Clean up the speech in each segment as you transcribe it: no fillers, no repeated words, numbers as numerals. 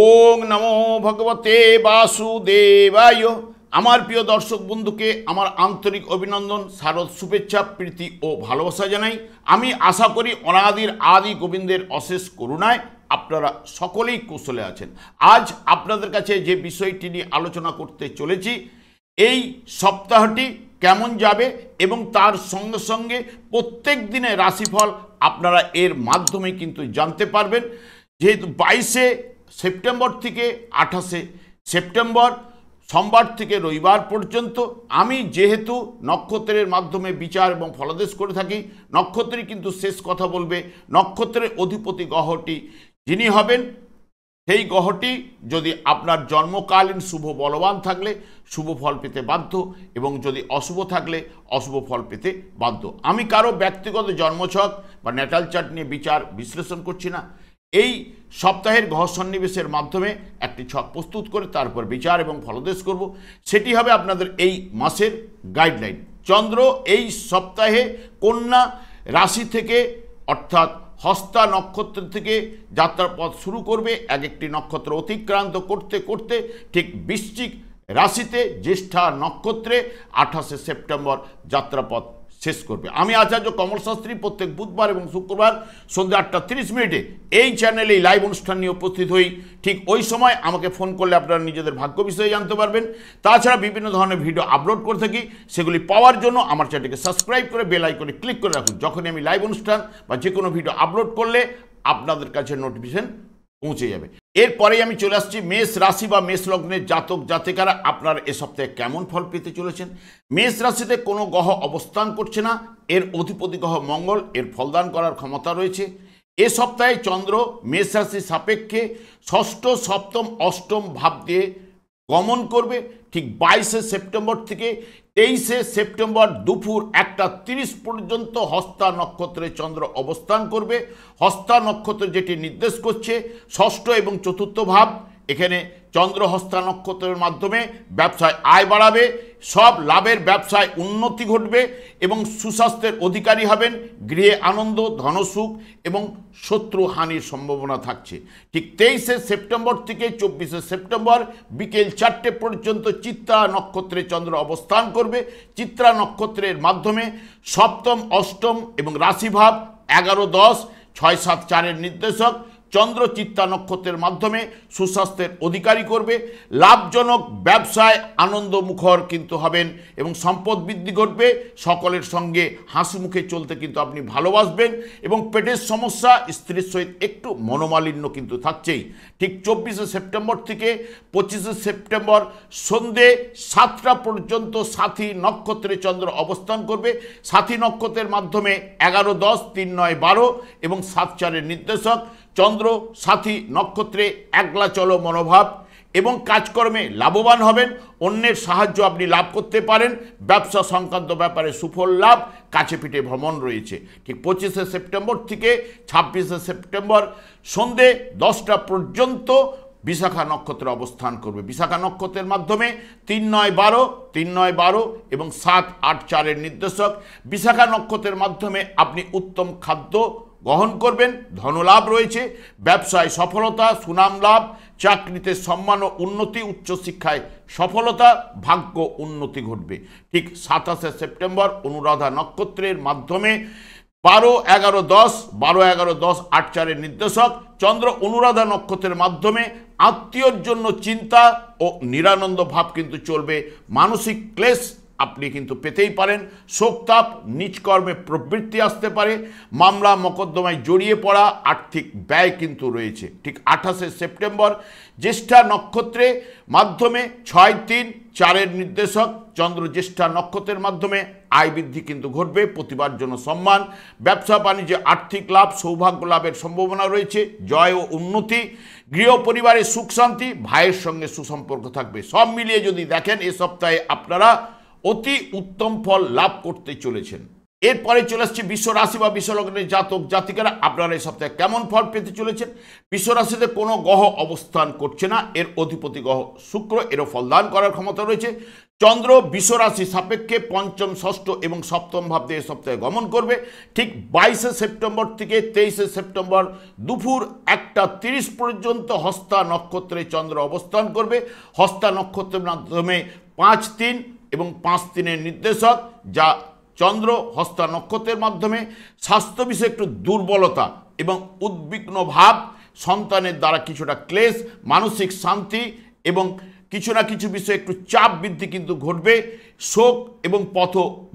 ওং নমো ভগবতে বাসুদেবায়। আমার প্রিয় দর্শক বন্ধুকে আমার আন্তরিক অভিনন্দন, শারদ শুভেচ্ছা, প্রীতি ও ভালোবাসা জানাই। আমি আশা করি অনাদির আদি গোবিন্দের অশেষ করুণায় আপনারা সকলেই কুশলে আছেন। আজ আপনাদের কাছে যে বিষয়টি নিয়ে আলোচনা করতে চলেছি, এই সপ্তাহটি কেমন যাবে এবং তার সঙ্গে সঙ্গে প্রত্যেক দিনে রাশিফল আপনারা এর মাধ্যমে কিন্তু জানতে পারবেন। যেহেতু 22শে সেপ্টেম্বর থেকে 28শে সেপ্টেম্বর সোমবার থেকে রবিবার পর্যন্ত আমি যেহেতু নক্ষত্রের মাধ্যমে বিচার এবং ফলাদেশ করে থাকি, নক্ষত্রই কিন্তু শেষ কথা বলবে। নক্ষত্রের অধিপতি গ্রহটি যিনি হবেন, সেই গ্রহটি যদি আপনার জন্মকালীন শুভ বলবান থাকলে শুভ ফল পেতে বাধ্য, এবং যদি অশুভ থাকলে অশুভ ফল পেতে বাধ্য। আমি কারো ব্যক্তিগত জন্মছক বা ন্যাটাল চার্ট নিয়ে বিচার বিশ্লেষণ করছি না। এই সপ্তাহের গ্রহ সন্নিবেশের মাধ্যমে একটি ছক প্রস্তুত করে তারপর বিচার এবং ফলাদেশ করব। সেটি হবে আপনাদের এই মাসের গাইডলাইন। চন্দ্র এই সপ্তাহে কন্যা রাশি থেকে অর্থাৎ হস্তা নক্ষত্র থেকে যাত্রার পথ শুরু করবে। এক একটি নক্ষত্র অতিক্রান্ত করতে করতে ঠিক বৃশ্চিক রাশিতে জ্যেষ্ঠা নক্ষত্রে 28শে সেপ্টেম্বর যাত্রাপথ শেষ করবে। আমি আচার্য কমল শাস্ত্রী প্রত্যেক বুধবার এবং শুক্রবার সন্ধ্যা 8:30 এই চ্যানেলে লাইভ অনুষ্ঠান নিয়ে উপস্থিত হই। ঠিক ওই সময় আমাকে ফোন করলে আপনারা নিজেদের ভাগ্য বিষয়ে জানতে পারবেন। তাছাড়া বিভিন্ন ধরনের ভিডিও আপলোড করে থাকি, সেগুলি পাওয়ার জন্য আমার চ্যানেলকে সাবস্ক্রাইব করে বেল আইকনে ক্লিক করে রাখুন। যখনই আমি লাইভ অনুষ্ঠান বা যে কোনো ভিডিও আপলোড করলে আপনাদের কাছে নোটিফিকেশন পৌঁছে যাবে। এরপরেই আমি চলে আসছি মেষ রাশি বা মেষ লগ্নের জাতক জাতিকারা আপনারা এ সপ্তাহে কেমন ফল পেতে চলেছেন। মেষ রাশিতে কোনো গ্রহ অবস্থান করছে না, এর অধিপতি গ্রহ মঙ্গল, এর ফলদান করার ক্ষমতা রয়েছে। এ সপ্তাহে চন্দ্র মেষ রাশি সাপেক্ষে ষষ্ঠ, সপ্তম, অষ্টম ভাব দিয়ে গমন করবে। ঠিক 22শে সেপ্টেম্বর থেকে 23শে সেপ্টেম্বর দুপুর 1:30 পর্যন্ত হস্তা নক্ষত্রে চন্দ্র অবস্থান করবে। হস্তা নক্ষত্র যেটি নির্দেশ করছে ষষ্ঠ এবং চতুর্থ ভাব, এখানে চন্দ্র হস্তা নক্ষত্রের মাধ্যমে ব্যবসায় আয় বাড়াবে, সব লাভের ব্যবসায় উন্নতি ঘটবে এবং সুস্বাস্থ্যের অধিকারী হবেন। গৃহে আনন্দ, ধনসুখ এবং শত্রু হানির সম্ভাবনা থাকছে। ঠিক 23শে সেপ্টেম্বর থেকে 24শে সেপ্টেম্বর বিকেল 4টে পর্যন্ত চিত্রা নক্ষত্রে চন্দ্র অবস্থান করবে। চিত্রা নক্ষত্রের মাধ্যমে সপ্তম, অষ্টম এবং রাশিভাব 11, 10, 6, 7, 4-এর নির্দেশক চন্দ্র চিত্তা নক্ষত্রের মাধ্যমে সুস্বাস্থ্যের অধিকারী করবে। লাভজনক ব্যবসায় আনন্দমুখর কিন্তু হবেন এবং সম্পদ বৃদ্ধি ঘটবে। সকলের সঙ্গে হাসি মুখে চলতে কিন্তু আপনি ভালোবাসবেন এবং পেটের সমস্যা, স্ত্রীর সহিত একটু মনোমালিন্য কিন্তু থাকছেই। ঠিক 24শে সেপ্টেম্বর থেকে 25শে সেপ্টেম্বর সন্ধে 7টা পর্যন্ত সাথী নক্ষত্রে চন্দ্র অবস্থান করবে। সাথী নক্ষত্রের মাধ্যমে 11, 10, 3, 9, 12 এবং 7, 4-এর নির্দেশক চন্দ্র সাথী নক্ষত্রে একলা চলো মনোভাব এবং কাজকর্মে লাভবান হবেন। অন্যের সাহায্য আপনি লাভ করতে পারেন। ব্যবসা সংক্রান্ত ব্যাপারে সুফল লাভ, কাছে পিঠে ভ্রমণ রয়েছে। ঠিক 25শে সেপ্টেম্বর থেকে 26শে সেপ্টেম্বর সন্ধে 10টা পর্যন্ত বিশাখা নক্ষত্রে অবস্থান করবে। বিশাখা নক্ষত্রের মাধ্যমে 3, 9, 12, 3, 9, 12 এবং 7, 8, 4-এর নির্দেশক। বিশাখা নক্ষত্রের মাধ্যমে আপনি উত্তম খাদ্য গ্রহণ করবেন, ধনলাভ রয়েছে, ব্যবসায় সফলতা, সুনাম লাভ, চাকরিতে সম্মান ও উন্নতি, উচ্চশিক্ষায় সফলতা, ভাগ্য উন্নতি ঘটবে। ঠিক 27শে সেপ্টেম্বর অনুরাধা নক্ষত্রের মাধ্যমে 12, 11, 10, 12, 11, 10, 8, 4-এর নির্দেশক চন্দ্র অনুরাধা নক্ষত্রের মাধ্যমে আত্মীয়র জন্য চিন্তা ও নিরানন্দ ভাব কিন্তু চলবে। মানসিক ক্লেশ আপনি কিন্তু পেতেই পারেন। শোকতাপ, নিজকর্মে প্রবৃত্তি আসতে পারে, মামলা মোকদ্দমায় জড়িয়ে পড়া, আর্থিক ব্যয় কিন্তু রয়েছে। ঠিক 28শে সেপ্টেম্বর জ্যেষ্ঠা নক্ষত্রে মাধ্যমে 6, 3, 4-এর নির্দেশক চন্দ্র জ্যেষ্ঠা নক্ষত্রের মাধ্যমে আয় বৃদ্ধি কিন্তু ঘটবে, প্রতিবার জন্য সম্মান, ব্যবসা বাণিজ্যে আর্থিক লাভ, সৌভাগ্য লাভের সম্ভাবনা রয়েছে, জয় ও উন্নতি, গৃহ পরিবারে সুখ শান্তি, ভাইয়ের সঙ্গে সুসম্পর্ক থাকবে। সব মিলিয়ে যদি দেখেন এ সপ্তাহে আপনারা অতি উত্তম ফল লাভ করতে চলেছেন। এরপরে চলে আসছে বিশ্ব রাশি বা বিশ্ব লগ্নের জাতক জাতিকারা আপনারা এই সপ্তাহে কেমন ফল পেতে চলেছেন। বিশ্ব রাশিতে কোনো গ্রহ অবস্থান করছে না, এর অধিপতি গ্রহ শুক্র, এরও ফলদান করার ক্ষমতা রয়েছে। চন্দ্র বিশ্বরাশি সাপেক্ষে পঞ্চম, ষষ্ঠ এবং সপ্তম ভাব দিয়ে সপ্তাহে গমন করবে। ঠিক 22শে সেপ্টেম্বর থেকে 23শে সেপ্টেম্বর দুপুর 1:30 পর্যন্ত হস্তা নক্ষত্রে চন্দ্র অবস্থান করবে। হস্তা নক্ষত্রের মাধ্যমে 5-3 এবং 5-3-এর নির্দেশক, যা চন্দ্র হস্তা নক্ষত্রের মাধ্যমে স্বাস্থ্য বিষয়ে একটু দুর্বলতা এবং উদ্বিগ্ন ভাব, সন্তানের দ্বারা কিছুটা ক্লেশ, মানসিক শান্তি এবং কিছু না কিছু বিষয়ে একটু চাপ বৃদ্ধি কিন্তু ঘটবে। শোক এবং পথ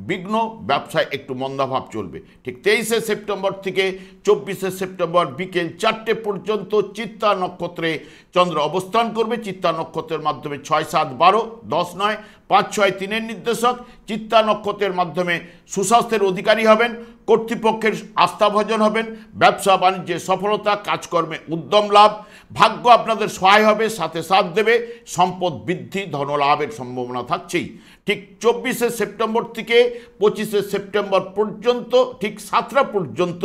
বিঘ্ন, ব্যবসায় একটু মন্দাভাব চলবে। ঠিক 23শে সেপ্টেম্বর থেকে 24শে সেপ্টেম্বর বিকেল 4টে পর্যন্ত চিত্তা নক্ষত্রে চন্দ্র অবস্থান করবে। চিত্তা নক্ষত্রের মাধ্যমে 6, 7, 12, 10, 9, 5, 6, 3-এর নির্দেশক। চিত্তা নক্ষত্রের মাধ্যমে সুস্বাস্থ্যের অধিকারী হবেন, কর্তৃপক্ষের আস্থাভাজন হবেন, ব্যবসা বাণিজ্যে সফলতা, কাজকর্মে উদ্যম লাভ, ভাগ্য আপনাদের সহায় হবে, সাথে সাথ দেবে, সম্পদ বৃদ্ধি, ধনলাভের সম্ভাবনা থাকছেই। ঠিক 24শে সেপ্টেম্বর থেকে 25শে সেপ্টেম্বর পর্যন্ত ঠিক 7টা পর্যন্ত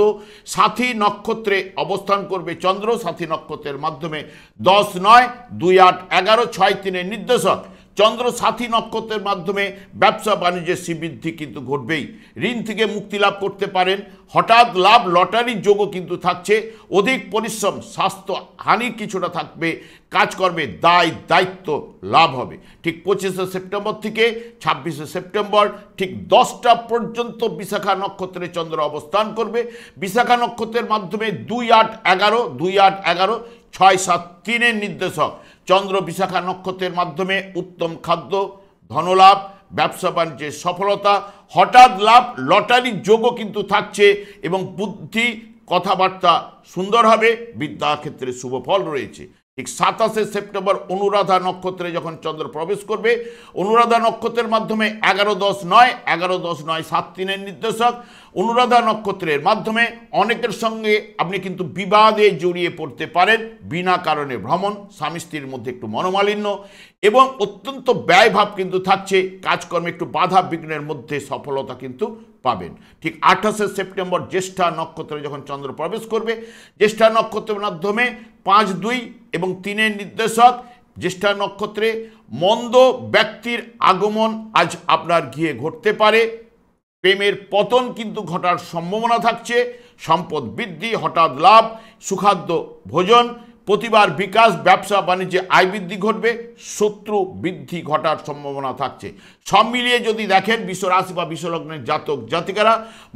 সাথী নক্ষত্রে অবস্থান করবে চন্দ্র। সাথী নক্ষত্রের মাধ্যমে 10, 9, 2, 8, 11, 6, 3-এর নির্দেশক। চন্দ্র সাথী নক্ষত্রের মাধ্যমে ব্যবসা বাণিজ্যের শ্রীবৃদ্ধি কিন্তু ঘটবেই। ঋণ থেকে মুক্তি লাভ করতে পারেন, হঠাৎ লাভ, লটারির যোগও কিন্তু থাকছে। অধিক পরিশ্রম, স্বাস্থ্য হানি কিছুটা থাকবে, কাজকর্মে দায় দায়িত্ব লাভ হবে। ঠিক 25শে সেপ্টেম্বর থেকে 26শে সেপ্টেম্বর ঠিক 10টা পর্যন্ত বিশাখা নক্ষত্রে চন্দ্র অবস্থান করবে। বিশাখা নক্ষত্রের মাধ্যমে 2, 8, 11, 2, 8, 11, 6, 7, 3-এর নির্দেশক। চন্দ্র বিশাখা নক্ষত্রের মাধ্যমে উত্তম খাদ্য, ধনলাভ, ব্যবসা বাণিজ্যের সফলতা, হঠাৎ লাভ, লটারির যোগও কিন্তু থাকছে এবং বুদ্ধি, কথাবার্তা সুন্দর হবে, বিদ্যাক্ষেত্রে শুভ ফল রয়েছে। ঠিক 27শে সেপ্টেম্বর অনুরাধা নক্ষত্রে যখন চন্দ্র প্রবেশ করবে, অনুরাধা নক্ষত্রের মাধ্যমে 11, 10, 9, 11, 10, 9, 7, 3-এর নির্দেশক। অনুরাধা নক্ষত্রের মাধ্যমে অনেকের সঙ্গে আপনি কিন্তু বিবাদে জড়িয়ে পড়তে পারেন, বিনা কারণে ভ্রমণ, স্বামী স্ত্রীর মধ্যে একটু মনোমালিন্য এবং অত্যন্ত ব্যয়ভাব কিন্তু থাকছে। কাজকর্মে একটু বাধা বিঘ্নের মধ্যে সফলতা কিন্তু পাবেন। ঠিক 28শে সেপ্টেম্বর জ্যেষ্ঠা নক্ষত্রে যখন চন্দ্র প্রবেশ করবে, জ্যেষ্ঠা নক্ষত্রের মাধ্যমে 5, 2 এবং 3-এর নির্দেশক। জ্যেষ্ঠা নক্ষত্রে মন্দ ব্যক্তির আগমন আজ আপনার গিয়ে ঘটতে পারে, প্রেমের পতন কিন্তু ঘটার সম্ভাবনা থাকছে, সম্পদ বৃদ্ধি, হঠাৎ লাভ, সুখাদ্য ভোজন, প্রতিবার বিকাশ, ব্যবসা বাণিজ্যে আয় বৃদ্ধি ঘটবে, শত্রু বৃদ্ধি ঘটার সম্ভাবনা থাকছে। সব মিলিয়ে যদি দেখেন বিশ্বরাশি বা বিশ্বলগ্নের জাতক জাতিকারা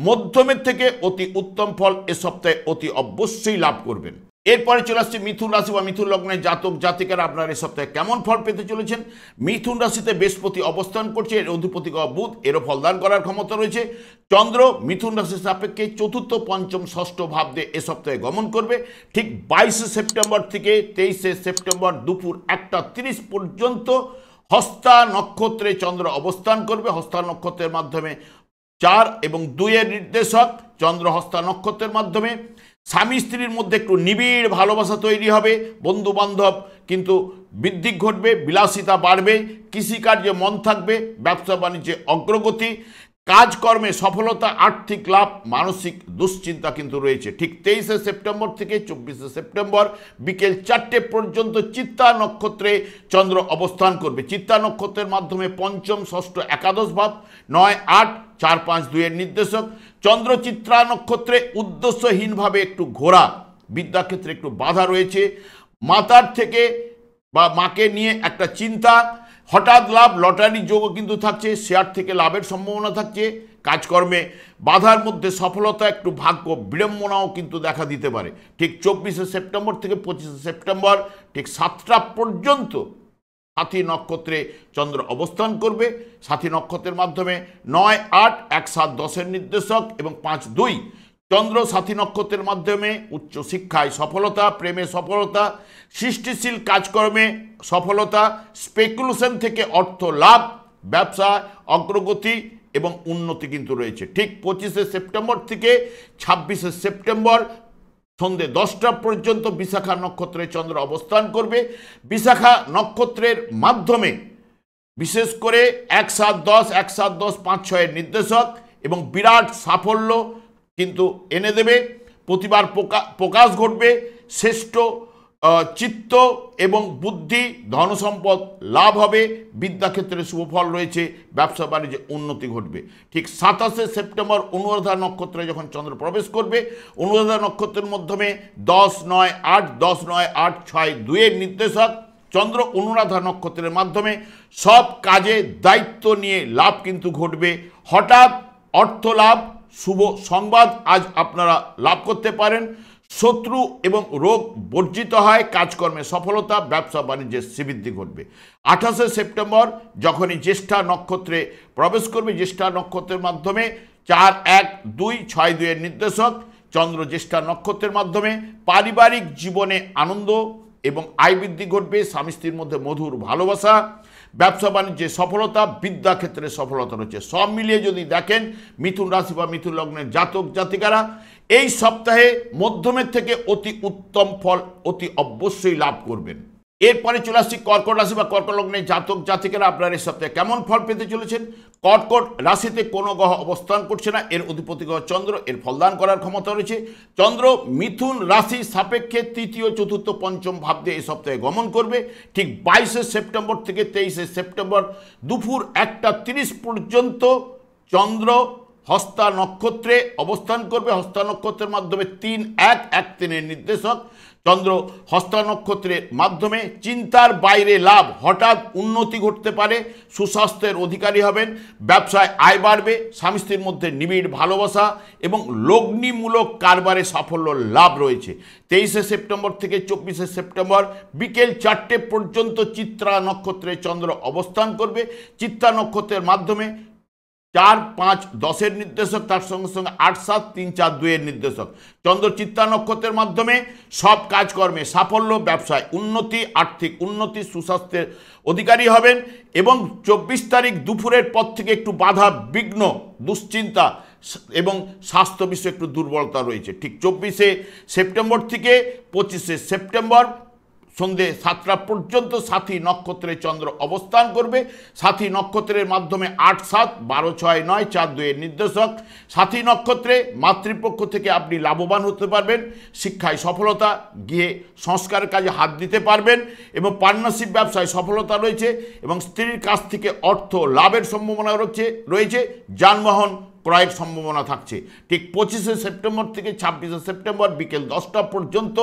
মধ্যমের থেকে অতি উত্তম ফল এ সপ্তাহে অতি অবশ্যই লাভ করবেন। এরপরে চলে আসছে মিথুন রাশি বা মিথুন লগ্নের জাতক জাতিকারা আপনারা এই সপ্তাহে কেমন ফল পেতে চলেছেন। মিথুন রাশিতে বৃহস্পতি অবস্থান করছে, এর অধিপতি গ্রহ বুধ, এরও ফলদান করার ক্ষমতা রয়েছে। চন্দ্র মিথুন রাশির সাপেক্ষে চতুর্থ, পঞ্চম, ষষ্ঠ ভাব দিয়ে এ সপ্তাহে গমন করবে। ঠিক 22শে সেপ্টেম্বর থেকে 23শে সেপ্টেম্বর দুপুর 1:30 পর্যন্ত হস্তা নক্ষত্রে চন্দ্র অবস্থান করবে। হস্তা নক্ষত্রের মাধ্যমে 4 এবং 2-এর নির্দেশক। চন্দ্র হস্তা নক্ষত্রের মাধ্যমে স্বামী স্ত্রীর মধ্যে একটু নিবিড় ভালোবাসা তৈরি হবে, বন্ধু বান্ধব কিন্তু বৃদ্ধি ঘটবে, বিলাসিতা বাড়বে, কৃষিকার্যে মন থাকবে, ব্যবসা বাণিজ্যে অগ্রগতি, কাজকর্মে সফলতা, আর্থিক লাভ, মানসিক দুশ্চিন্তা কিন্তু রয়েছে। ঠিক 23শে সেপ্টেম্বর থেকে 24শে সেপ্টেম্বর বিকেল 4টে পর্যন্ত চিত্তা নক্ষত্রে চন্দ্র অবস্থান করবে। চিত্তা নক্ষত্রের মাধ্যমে পঞ্চম, ষষ্ঠ, একাদশ ভাব, 9, 8, 4, 5, 2-এর নির্দেশক। চন্দ্র চিত্রা নক্ষত্রে উদ্দেশ্যহীনভাবে একটু ঘোরা, বিদ্যাক্ষেত্রে একটু বাধা রয়েছে, মাতার থেকে বা মাকে নিয়ে একটা চিন্তা, হঠাৎ লাভ, লটারি যোগও কিন্তু থাকছে, শেয়ার থেকে লাভের সম্ভাবনা থাকছে, কাজকর্মে বাধার মধ্যে সফলতা, একটু ভাগ্য বিড়ম্বনাও কিন্তু দেখা দিতে পারে। ঠিক 24শে সেপ্টেম্বর থেকে 25শে সেপ্টেম্বর ঠিক 7টা পর্যন্ত সাথী নক্ষত্রে চন্দ্র অবস্থান করবে। সাথী নক্ষত্রের মাধ্যমে 9, 8, 1, 7, 10-এর নির্দেশক এবং 5, 2 চন্দ্র সাথী নক্ষত্রের মাধ্যমে উচ্চ শিক্ষায় সফলতা, প্রেমে সফলতা, সৃষ্টিশীল কাজকর্মে সফলতা, স্পেকুলেশন থেকে অর্থ লাভ, ব্যবসা অগ্রগতি এবং উন্নতি কিন্তু রয়েছে। ঠিক 25শে সেপ্টেম্বর থেকে 26শে সেপ্টেম্বর সন্ধ্যে 10টা পর্যন্ত বিশাখা নক্ষত্রে চন্দ্র অবস্থান করবে। বিশাখা নক্ষত্রের মাধ্যমে বিশেষ করে 1, 7, 10, 1, 7, 10, 5, 6-এর নির্দেশক এবং বিরাট সাফল্য কিন্তু এনে দেবে, প্রতিবার প্রকাশ ঘটবে, শ্রেষ্ঠ চিত্ত এবং বুদ্ধি ধনসম্পদ লাভ হবে, বিদ্যাক্ষেত্রে শুভফল রয়েছে, ব্যবসা বাণিজ্যে উন্নতি ঘটবে। ঠিক 27শে সেপ্টেম্বর অনুরাধা নক্ষত্রে যখন চন্দ্র প্রবেশ করবে, অনুরাধা নক্ষত্রের মাধ্যমে 10-9-8 10-9-8 6-2 নির্দেশক চন্দ্র অনুরাধা নক্ষত্রের মাধ্যমে সব কাজে দায়িত্ব নিয়ে লাভ কিন্তু ঘটবে। হঠাৎ অর্থ লাভ, শুভ সংবাদ আজ আপনারা লাভ করতে পারেন। শত্রু এবং রোগ বর্জিত হয়, কাজকর্মে সফলতা, ব্যবসা বাণিজ্যের শ্রীবৃদ্ধি ঘটবে। 28শে সেপ্টেম্বর যখনই জ্যেষ্ঠা নক্ষত্রে প্রবেশ করবে, জ্যেষ্ঠা নক্ষত্রের মাধ্যমে 4-1-2-6-2 নির্দেশক চন্দ্র জ্যেষ্ঠা নক্ষত্রের মাধ্যমে পারিবারিক জীবনে আনন্দ এবং আয় বৃদ্ধি ঘটবে, স্বামী স্ত্রীর মধ্যে মধুর ভালোবাসা, ব্যবসা বাণিজ্যে সফলতা, বিদ্যাক্ষেত্রে সফলতা রয়েছে। সব মিলিয়ে যদি দেখেন মিথুন রাশি বা মিথুন লগ্নের জাতক জাতিকারা এই সপ্তাহে মধ্যমের থেকে অতি উত্তম ফল অতি অবশ্যই লাভ করবেন। এরপরে চলে আসছি কর্কট রাশি বা কর্কট লগ্নের জাতক জাতিকারা আপনারা এই সপ্তাহে কেমন ফল পেতে চলেছেন। কর্কট রাশিতে কোনো গ্রহ অবস্থান করছে না, এর অধিপতি গ্রহ চন্দ্র, এর ফলদান করার ক্ষমতা রয়েছে। চন্দ্র মিথুন রাশি সাপেক্ষে তৃতীয় চতুর্থ পঞ্চম ভাব দিয়ে এই সপ্তাহে গমন করবে। ঠিক 22শে সেপ্টেম্বর থেকে 23শে সেপ্টেম্বর দুপুর 1টা 30 পর্যন্ত চন্দ্র হস্তা নক্ষত্রে অবস্থান করবে। হস্তা নক্ষত্রের মাধ্যমে 3-1-1-3 নির্দেশক চন্দ্র হস্তা নক্ষত্রের মাধ্যমে চিন্তার বাইরে লাভ, হঠাৎ উন্নতি ঘটতে পারে, সুস্বাস্থ্যের অধিকারী হবেন, ব্যবসায় আয় বাড়বে, স্বামী স্ত্রীর মধ্যে নিবিড় ভালোবাসা এবং লগ্নিমূলক কারবারে সাফল্য লাভ রয়েছে। 23শে সেপ্টেম্বর থেকে 24শে সেপ্টেম্বর বিকেল 4টে পর্যন্ত চিত্রা নক্ষত্রে চন্দ্র অবস্থান করবে। চিত্রা নক্ষত্রের মাধ্যমে 4-5-10 নির্দেশক, তার সঙ্গে সঙ্গে 8-7-3-4-2 নির্দেশক চন্দ্র চিত্তা নক্ষত্রের মাধ্যমে সব কাজকর্মে সাফল্য, ব্যবসায় উন্নতি, আর্থিক উন্নতি, সুস্বাস্থ্যের অধিকারী হবেন এবং 24 তারিখ দুপুরের পর থেকে একটু বাধা বিঘ্ন, দুশ্চিন্তা এবং স্বাস্থ্য বিষয়ে একটু দুর্বলতা রয়েছে। ঠিক 24শে সেপ্টেম্বর থেকে 25শে সেপ্টেম্বর সন্ধ্যে 7টা পর্যন্ত সাথী নক্ষত্রে চন্দ্র অবস্থান করবে। সাথী নক্ষত্রের মাধ্যমে 8-7-12-6-9-4-2 নির্দেশক সাথী নক্ষত্রে মাতৃপক্ষ থেকে আপনি লাভবান হতে পারবেন, শিক্ষায় সফলতা, গিয়ে সংস্কারের কাজে হাত দিতে পারবেন এবং পার্টনারশিপ ব্যবসায় সফলতা রয়েছে এবং স্ত্রীর কাছ থেকে অর্থ লাভের সম্ভাবনা রয়েছে, যানবাহন ক্রয়ের সম্ভাবনা থাকছে। ঠিক 25শে সেপ্টেম্বর থেকে 26শে সেপ্টেম্বর বিকেল 10টা পর্যন্ত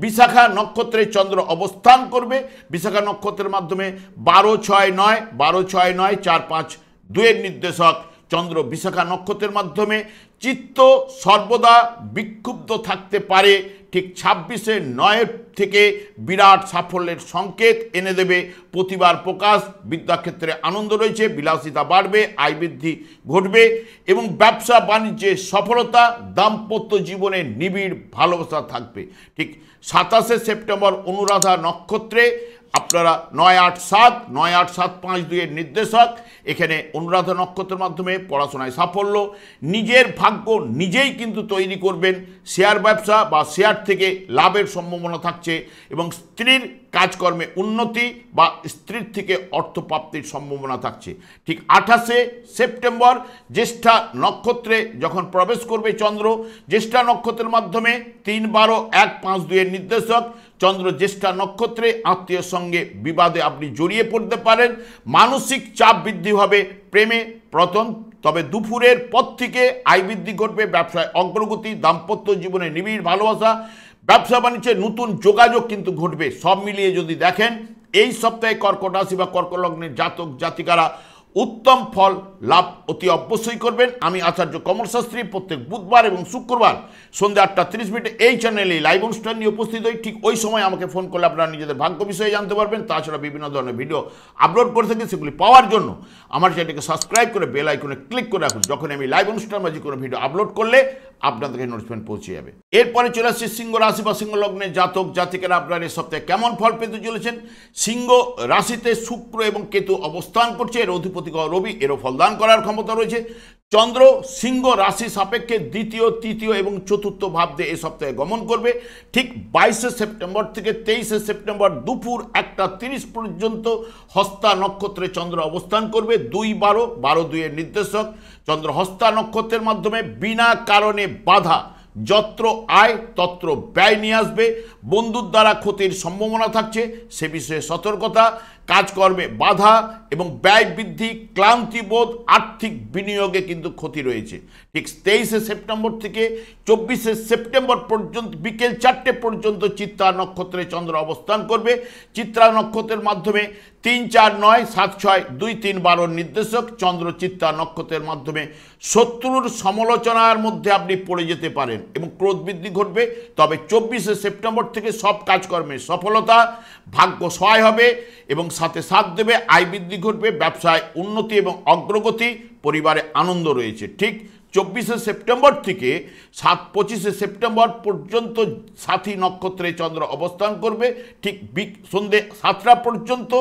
বিশাখা নক্ষত্রে চন্দ্র অবস্থান করবে। বিশাখা নক্ষত্রের মাধ্যমে 12-6-9-4-5-2 নির্দেশক চন্দ্র বিশাখা নক্ষত্রের মাধ্যমে চিত্ত সর্বদা বিক্ষুব্ধ থাকতে পারে। ঠিক 26শে 9 থেকে বিরাট সাফল্যের সংকেত এনে দেবে, প্রতিবার প্রকাশ, বিদ্যাক্ষেত্রে আনন্দ রয়েছে, বিলাসিতা বাড়বে, আয় বৃদ্ধি ঘটবে এবং ব্যবসা বাণিজ্যে সফলতা, দাম্পত্য জীবনে নিবিড় ভালোবাসা থাকবে। ঠিক 27শে সেপ্টেম্বর অনুরাধা নক্ষত্রে আপনারা 9-8-7-9-8-7-5-2 নির্দেশক এখানে অনুরাধা নক্ষত্রের মাধ্যমে পড়াশোনায় সাফল্য, নিজের ভাগ্য নিজেই কিন্তু তৈরি করবেন, শেয়ার ব্যবসা বা শেয়ার থেকে লাভের সম্ভাবনা থাকছে এবং স্ত্রীর কাজকর্মে উন্নতি বা স্ত্রীর থেকে অর্থপ্রাপ্তির সম্ভাবনা থাকছে। ঠিক 28শে সেপ্টেম্বর জ্যেষ্ঠা নক্ষত্রে যখন প্রবেশ করবে চন্দ্র, জ্যেষ্ঠা নক্ষত্রের মাধ্যমে 3-12-1-5-2 নির্দেশক চন্দ্র জ্যেষ্ঠা নক্ষত্রে আত্মীয়র সঙ্গে বিবাদে আপনি জড়িয়ে পড়তে পারেন, মানসিক চাপ বৃদ্ধি হবে, প্রেমে পতন, তবে দুপুরের পর থেকে আয় বৃদ্ধি ঘটবে, ব্যবসায় অগ্রগতি, দাম্পত্য জীবনে নিবিড় ভালোবাসা, ব্যবসা বাণিজ্যে নতুন যোগাযোগ কিন্তু ঘটবে। সব মিলিয়ে যদি দেখেন এই সপ্তাহে কর্কট রাশি বা কর্কট লগ্নের জাতক জাতিকারা উত্তম ফল লাভ অতি অবশ্যই করবেন। আমি আচার্য কমল শাস্ত্রী প্রত্যেক বুধবার এবং শুক্রবার সন্ধ্যা 8টা 30 এই চ্যানেলে লাইভ অনুষ্ঠান নিয়ে উপস্থিত হই। ঠিক ওই সময় আমাকে ফোন করলে আপনারা নিজেদের ভাগ্য বিষয়ে জানতে পারবেন। তাছাড়া বিভিন্ন ধরনের ভিডিও আপলোড করে থাকি, সেগুলি পাওয়ার জন্য আমার চ্যানেলকে সাবস্ক্রাইব করে বেল আইকনে ক্লিক করে রাখুন। যখন আমি লাইভ অনুষ্ঠান বা যে কোনো ভিডিও আপলোড করলে আপনাদেরকে নোটিফিকেশন পৌঁছে যাবে। এরপরে চলে আসছে সিংহ রাশি বা সিংহ লগ্নের জাতক জাতিকারা আপনারা এই সপ্তাহে কেমন ফল পেতে চলেছেন। সিংহ রাশিতে শুক্র এবং কেতু অবস্থান করছে, এর অধিপতি রবি, এরও ফলদান করার ক্ষমতা রয়েছে। চন্দ্র সিংহ রাশি সাপেক্ষে দ্বিতীয়, তৃতীয় এবং চতুর্থ ভাব দিয়ে এই সপ্তাহে গমন করবে। ঠিক 22শে সেপ্টেম্বর থেকে 23শে সেপ্টেম্বর দুপুর 1টা 30 পর্যন্ত হস্তা নক্ষত্রে চন্দ্র অবস্থান করবে। 2-12-12-2 নির্দেশক চন্দ্র হস্তা নক্ষত্রের মাধ্যমে বিনা কারণে বাধা, যত্র আয় তত্র ব্যয় নিয়ে আসবে, বন্ধুর দ্বারা ক্ষতির সম্ভাবনা থাকছে, সে বিষয়ে সতর্কতা, কাজকর্মে বাধা এবং ব্যয় বৃদ্ধি, ক্লান্তিবোধ, আর্থিক বিনিয়োগে কিন্তু ক্ষতি রয়েছে। ঠিক 23শে সেপ্টেম্বর থেকে 24শে সেপ্টেম্বর পর্যন্ত বিকেল 4টে পর্যন্ত চিত্রা নক্ষত্রে চন্দ্র অবস্থান করবে। চিত্রা নক্ষত্রের মাধ্যমে 3, 4, 9, 7, 6, 2, 3, 12 নির্দেশক চন্দ্র চিত্রা নক্ষত্রের মাধ্যমে শত্রুর সমালোচনার মধ্যে আপনি পড়ে যেতে পারেন এবং ক্রোধ বৃদ্ধি ঘটবে। তবে 24শে সেপ্টেম্বর থেকে সব কাজকর্মে সফলতা, ভাগ্য সহায় হবে এবং সাথে সাথ দেবে, আয় বৃদ্ধি ঘটবে, ব্যবসায় উন্নতি এবং অগ্রগতি, পরিবারে আনন্দ রয়েছে। ঠিক 24শে সেপ্টেম্বর থেকে 25শে সেপ্টেম্বর পর্যন্ত সাথী নক্ষত্রে চন্দ্র অবস্থান করবে। ঠিক সন্ধ্যে 7টা পর্যন্ত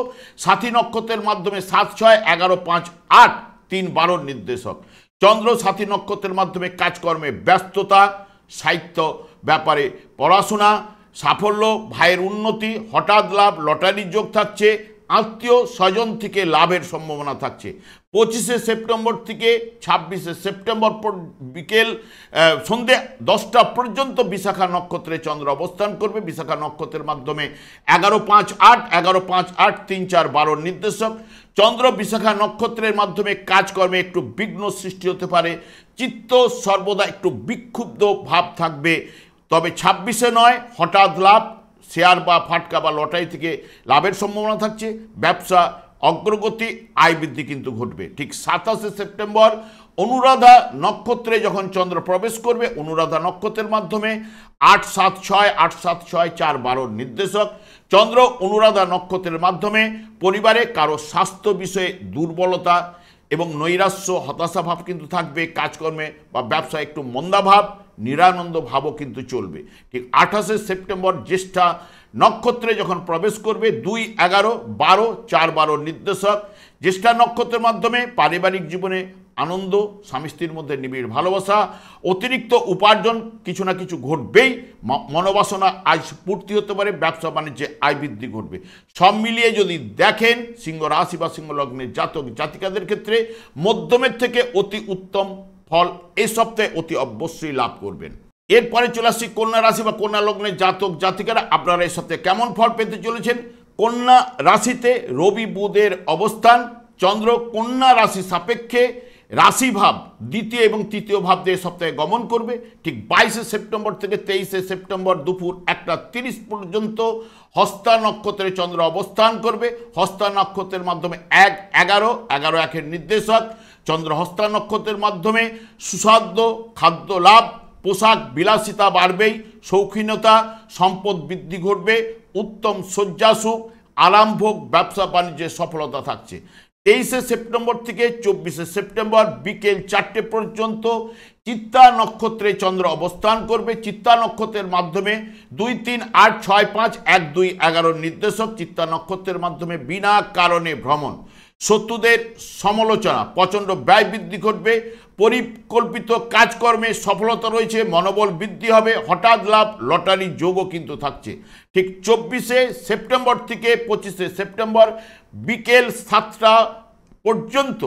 সাথী নক্ষত্রের মাধ্যমে 7, 6, 11, 5, 8, 3, 12 নির্দেশক চন্দ্র সাথী নক্ষত্রের মাধ্যমে কাজকর্মে ব্যস্ততা, সাহিত্য ব্যাপারে পড়াশোনা, সাফল্য, ভাইয়ের উন্নতি, হঠাৎ লাভ, লটারির যোগ থাকছে, আত্মীয় স্বজন থেকে লাভের সম্ভাবনা থাকছে। 25শে সেপ্টেম্বর থেকে 26শে সেপ্টেম্বর বিকেল সন্ধ্যে 10টা পর্যন্ত বিশাখা নক্ষত্রে চন্দ্র অবস্থান করবে। বিশাখা নক্ষত্রের মাধ্যমে 11, 5, 8, 11, 5, 8, 3, 4, 12 নির্দেশক চন্দ্র বিশাখা নক্ষত্রের মাধ্যমে কাজকর্মে একটু বিঘ্ন সৃষ্টি হতে পারে, চিত্ত সর্বদা একটু বিক্ষুব্ধ ভাব থাকবে। তবে 26শে নয়, হঠাৎ লাভ, শেয়ার বা ফাটকা বা লটারি থেকে লাভের সম্ভাবনা থাকছে, ব্যবসা অগ্রগতি, আয় বৃদ্ধি কিন্তু ঘটবে। ঠিক 27শে সেপ্টেম্বর অনুরাধা নক্ষত্রে যখন চন্দ্র প্রবেশ করবে, অনুরাধা নক্ষত্রের মাধ্যমে 8, 7, 6, 8, 7, 6, 4, 12 নির্দেশক চন্দ্র অনুরাধা নক্ষত্রের মাধ্যমে পরিবারে কারো স্বাস্থ্য বিষয়ে দুর্বলতা এবং নৈরাশ্য, হতাশা ভাব কিন্তু থাকবে, কাজকর্মে বা ব্যবসায় একটু মন্দাভাব, নিরানন্দ ভাবও কিন্তু চলবে। ঠিক 28শে সেপ্টেম্বর জ্যেষ্ঠা নক্ষত্রে যখন প্রবেশ করবে 2, 11, 12, 4, 12 নির্দেশক জ্যেষ্ঠা নক্ষত্রের মাধ্যমে পারিবারিক জীবনে আনন্দ, স্বামী স্ত্রীর মধ্যে নিবিড় ভালোবাসা, অতিরিক্ত উপার্জন কিছু না কিছু ঘটবেই, মনোবাসনা আজ পূর্তি হতে পারে, ব্যবসা বাণিজ্যে আয় বৃদ্ধি ঘটবে। সব মিলিয়ে যদি দেখেন সিংহ রাশি বা সিংহ লগ্নের জাতক জাতিকাদের ক্ষেত্রে মধ্যমের থেকে অতি উত্তম ফল এই সপ্তাহে অতি অবশ্যই লাভ করবেন। এরপরে চলে আসছি কন্যা রাশি বা কন্যা লগ্নের জাতক জাতিকারা, আপনারা এই সপ্তাহে কেমন ফল পেতে চলেছেন। কন্যা রাশিতে রবি বুধের অবস্থান, চন্দ্র কন্যা রাশি সাপেক্ষে রাশিভাব দ্বিতীয় এবং তৃতীয় ভাব দিয়ে সপ্তাহে গমন করবে। ঠিক 22শে সেপ্টেম্বর থেকে 23শে সেপ্টেম্বর দুপুর 1:30 পর্যন্ত হস্তা নক্ষত্রে চন্দ্র অবস্থান করবে। হস্তা নক্ষত্রের মাধ্যমে 1, 11, 11, 1 নির্দেশক চন্দ্র হস্তা নক্ষত্রের মাধ্যমে সুস্বাদ্য খাদ্য লাভ, পোশাক বিলাসিতা বাড়বেই, শৌখিনতা, সম্পদ বৃদ্ধি ঘটবে, উত্তম শয্যাসুখ, আরামভোগ, ব্যবসা বাণিজ্যে সফলতা থাকছে। 23শে সেপ্টেম্বর থেকে 24শে সেপ্টেম্বর বিকেল 4টে পর্যন্ত চিত্তা নক্ষত্রে চন্দ্র অবস্থান করবে। চিত্তা নক্ষত্রের মাধ্যমে 2, 3, 8, 6, 5, 1, 2, 11 নির্দেশক চিত্তা নক্ষত্রের মাধ্যমে বিনা কারণে ভ্রমণ, শত্রুদের সমালোচনা, প্রচণ্ড ব্যয় বৃদ্ধি ঘটবে, পরিকল্পিত কাজকর্মে সফলতা রয়েছে, মনোবল বৃদ্ধি হবে, হঠাৎ লাভ, লটারি যোগও কিন্তু থাকছে। ঠিক 24শে সেপ্টেম্বর থেকে 25শে সেপ্টেম্বর বিকেল 7টা পর্যন্ত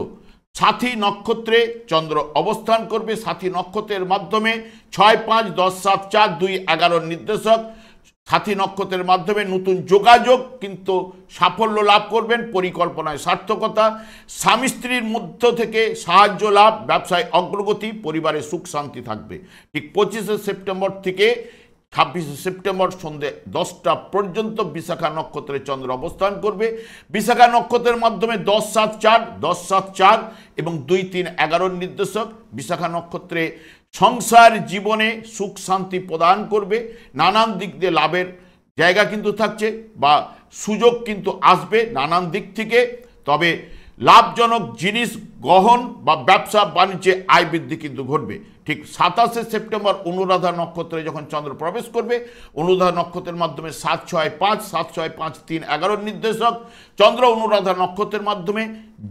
সাথী নক্ষত্রে চন্দ্র অবস্থান করবে। সাথী নক্ষত্রের মাধ্যমে 6, 5, 10, 7, 4, 2, 11 নির্দেশক সাথী নক্ষত্রের মাধ্যমে নতুন যোগাযোগ কিন্তু সাফল্য লাভ করবেন, পরিকল্পনায় সার্থকতা, স্বামী স্ত্রীর মধ্য থেকে সাহায্য লাভ, ব্যবসায় অগ্রগতি, পরিবারে সুখ শান্তি থাকবে। ঠিক 25শে সেপ্টেম্বর থেকে 26শে সেপ্টেম্বর সন্ধ্যে 10টা পর্যন্ত বিশাখা নক্ষত্রে চন্দ্র অবস্থান করবে। বিশাখা নক্ষত্রের মাধ্যমে 10, 7, 4, 10, 7, 4 এবং 2, 3, 11 নির্দেশক বিশাখা নক্ষত্রে সংসার জীবনে সুখ শান্তি প্রদান করবে, নানান দিক দিয়ে লাভের জায়গা কিন্তু থাকছে বা সুযোগ কিন্তু আসবে নানান দিক থেকে। তবে লাভজনক জিনিস গ্রহণ বা ব্যবসা বাণিজ্যে আয় বৃদ্ধি কিন্তু ঘটবে। ঠিক 27শে সেপ্টেম্বর অনুরাধা নক্ষত্রে যখন চন্দ্র প্রবেশ করবে, অনুরাধা নক্ষত্রের মাধ্যমে 7, 6, 5, 7, 6, 5, 3, 11 নির্দেশক চন্দ্র অনুরাধা নক্ষত্রের মাধ্যমে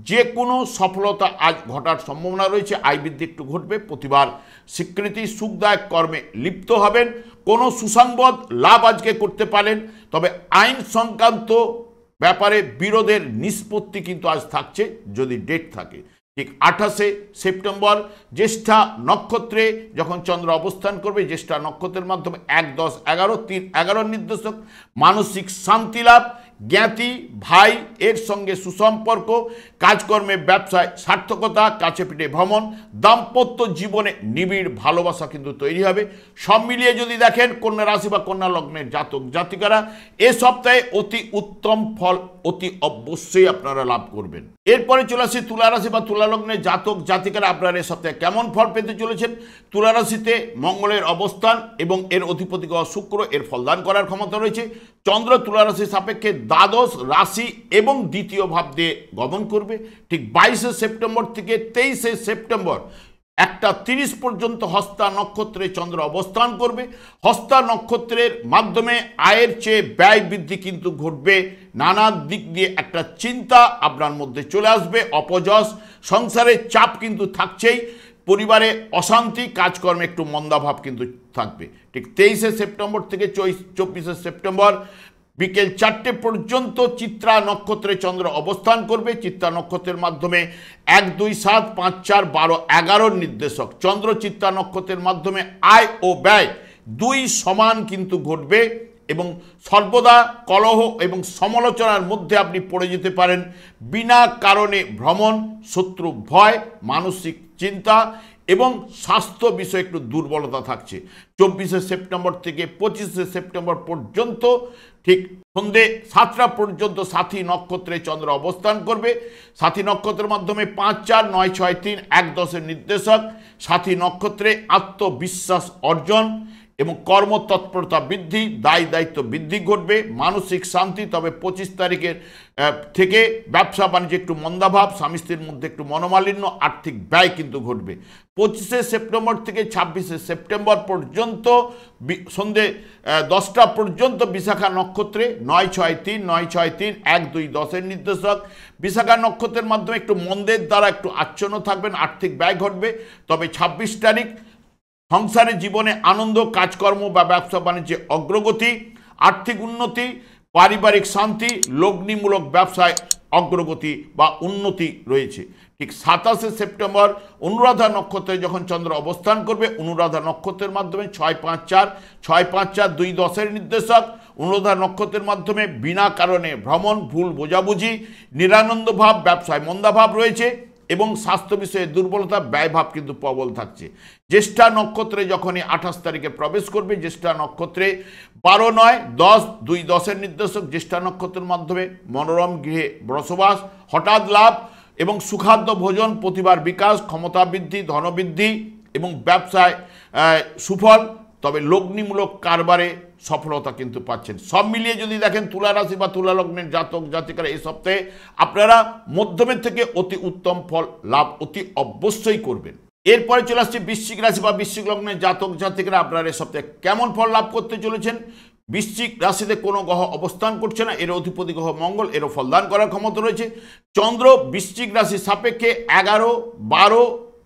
যে কোনো সফলতা আজ ঘটার সম্ভাবনা রয়েছে, আয় বৃদ্ধি একটু ঘটবে, প্রতিবার স্বীকৃতি, সুখদায়ক কর্মে লিপ্ত হবেন, কোনো সুসংবাদ লাভ আজকে করতে পারেন। তবে আইন সংক্রান্ত ব্যাপারে বিরোধের নিষ্পত্তি কিন্তু আজ থাকছে যদি ডেট থাকে। ঠিক 28শে সেপ্টেম্বর জ্যেষ্ঠা নক্ষত্রে যখন চন্দ্র অবস্থান করবে, জ্যেষ্ঠা নক্ষত্রের মাধ্যমে 1, 10, 11, 3, 11 নির্দেশক, মানসিক শান্তি লাভ, জ্ঞাতি ভাই এর সঙ্গে সুসম্পর্ক, কাজকর্মে ব্যবসায় সার্থকতা, কাছে পিঠে ভ্রমণ, দাম্পত্য জীবনে নিবিড় ভালোবাসা কিন্তু তৈরি হবে। সব মিলিয়ে যদি দেখেন কন্যা রাশি বা কন্যা লগ্নের জাতক জাতিকারা এ সপ্তাহে অতি উত্তম ফল অতি অবশ্যই আপনারা লাভ করবেন। এরপরে চলে আসি তুলা রাশি বা তুলা লগ্নের জাতক জাতিকারা আপনারা এ সপ্তাহে কেমন ফল পেতে চলেছেন। তুলা রাশিতে মঙ্গলের অবস্থান এবং এর অধিপতি গ্রহ শুক্র এর ফলদান করার ক্ষমতা রয়েছে। চন্দ্র তুলা রাশির সাপেক্ষে দ্বাদশ রাশি এবং দ্বিতীয় ভাব দিয়ে গমন করবে। ঠিক 22শে সেপ্টেম্বর থেকে 23শে সেপ্টেম্বর 1:30 পর্যন্ত হস্তা নক্ষত্রে চন্দ্র অবস্থান করবে। হস্তা নক্ষত্রের মাধ্যমে আয়ের চেয়ে ব্যয় বৃদ্ধি কিন্তু ঘটবে। নানা দিক দিয়ে একটা চিন্তা আপনার মধ্যে চলে আসবে, অপযশ, সংসারের চাপ কিন্তু থাকছেই, পরিবারে অশান্তি, কাজকর্মে একটু মন্দাভাব কিন্তু থাকবে। ঠিক 23শে সেপ্টেম্বর থেকে 24শে সেপ্টেম্বর বিকেল 4টে পর্যন্ত চিত্রা নক্ষত্রে চন্দ্র অবস্থান করবে। চিত্রা নক্ষত্রের মাধ্যমে 1, 2, 7, 5, 4, 12, 11 নির্দেশক। চন্দ্র চিত্রা নক্ষত্রের মাধ্যমে আয় ও ব্যয় দুই সমান কিন্তু ঘটবে এবং সর্বদা কলহ এবং সমালোচনার মধ্যে আপনি পড়ে যেতে পারেন। বিনা কারণে ভ্রমণ, শত্রু ভয়, মানসিক চিন্তা এবং স্বাস্থ্য বিষয়ে একটু দুর্বলতা থাকছে। 24শে সেপ্টেম্বর থেকে 25শে সেপ্টেম্বর পর্যন্ত ঠিক সন্ধে 7টা পর্যন্ত সাথী নক্ষত্রে চন্দ্র অবস্থান করবে। সাথী নক্ষত্রের মাধ্যমে 5, 4, 9, 6, 3, 1, 10 নির্দেশক। সাথী নক্ষত্রে আত্মবিশ্বাস অর্জন এবং কর্মতৎপরতা বৃদ্ধি, দায়িত্ব বৃদ্ধি ঘটবে, মানসিক শান্তি। তবে 25 তারিখের থেকে ব্যবসা বাণিজ্যে একটু মন্দাভাব, স্বামী স্ত্রীর মধ্যে একটু মনোমালিন্য, আর্থিক ব্যয় কিন্তু ঘটবে। 25শে সেপ্টেম্বর থেকে 26শে সেপ্টেম্বর পর্যন্ত সন্ধে 10টা পর্যন্ত বিশাখা নক্ষত্রে 9, 6, 3, 9, 6, 3, 1, 2, 10 নির্দেশক। বিশাখা নক্ষত্রের মাধ্যমে একটু মন্দের দ্বারা একটু আচ্ছন্ন থাকবেন, আর্থিক ব্যয় ঘটবে। তবে 26 তারিখ সংসারের জীবনে আনন্দ, কাজকর্ম বা ব্যবসা বাণিজ্যে অগ্রগতি, আর্থিক উন্নতি, পারিবারিক শান্তি, লগ্নিমূলক ব্যবসায় অগ্রগতি বা উন্নতি রয়েছে। ঠিক 27শে সেপ্টেম্বর অনুরাধা নক্ষত্রে যখন চন্দ্র অবস্থান করবে, অনুরাধা নক্ষত্রের মাধ্যমে 6, 5, 4, 6, 5, 4, 2, 10 নির্দেশক। অনুরাধা নক্ষত্রের মাধ্যমে বিনা কারণে ভ্রমণ, ভুল বোঝাবুঝি, নিরানন্দ ভাব, ব্যবসায় মন্দাভাব রয়েছে এবং স্বাস্থ্য বিষয়ে দুর্বলতা, ব্যয়ভাব কিন্তু প্রবল থাকছে। জ্যেষ্ঠা নক্ষত্রে যখনই 28 তারিখে প্রবেশ করবে, জ্যেষ্ঠা নক্ষত্রে 12, 9, 10, 2, 10 নির্দেশক। জ্যেষ্ঠা নক্ষত্রের মাধ্যমে মনোরম গৃহে বসবাস, হঠাৎ লাভ এবং সুখাদ্য ভোজন, প্রতিভার বিকাশ, ক্ষমতা বৃদ্ধি, ধনবৃদ্ধি এবং ব্যবসায় সুফল। তবে লগ্নিমূলক কারবারে সফলতা কিন্তু পাচ্ছেন। সব মিলিয়ে যদি দেখেন তুলা রাশি বা তুলা লগ্নের জাতক জাতিকারা এই সপ্তাহে আপনারা মধ্যমের থেকে অতি উত্তম ফল লাভ অতি অবশ্যই করবেন। এরপরে চলে আসছে বৃশ্চিক রাশি বা বৃশ্চিক লগ্নের জাতক জাতিকারা আপনারা এই সপ্তাহে কেমন ফল লাভ করতে চলেছেন। বৃশ্চিক রাশিতে কোনো গ্রহ অবস্থান করছে না, এর অধিপতি গ্রহ মঙ্গল, এরও ফলদান করার ক্ষমতা রয়েছে। চন্দ্র বৃশ্চিক রাশির সাপেক্ষে 11, 12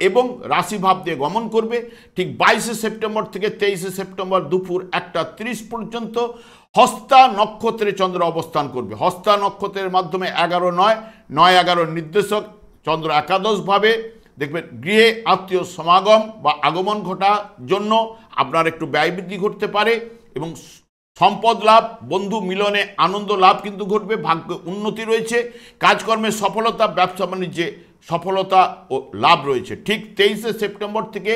এবং রাশিভাব দিয়ে গমন করবে। ঠিক 22শে সেপ্টেম্বর থেকে 23শে সেপ্টেম্বর দুপুর 1:30 পর্যন্ত হস্তা নক্ষত্রে চন্দ্র অবস্থান করবে। হস্তা নক্ষত্রের মাধ্যমে 11, 9, 9, 11 নির্দেশক। চন্দ্র একাদশভাবে দেখবেন গৃহে আত্মীয় সমাগম বা আগমন ঘটার জন্য আপনার একটু ব্যয় বৃদ্ধি ঘটতে পারে এবং সম্পদ লাভ, বন্ধু মিলনে আনন্দ লাভ কিন্তু ঘটবে। ভাগ্য উন্নতি রয়েছে, কাজকর্মে সফলতা, ব্যবসা বাণিজ্যে সফলতা ও লাভ রয়েছে। ঠিক 23শে সেপ্টেম্বর থেকে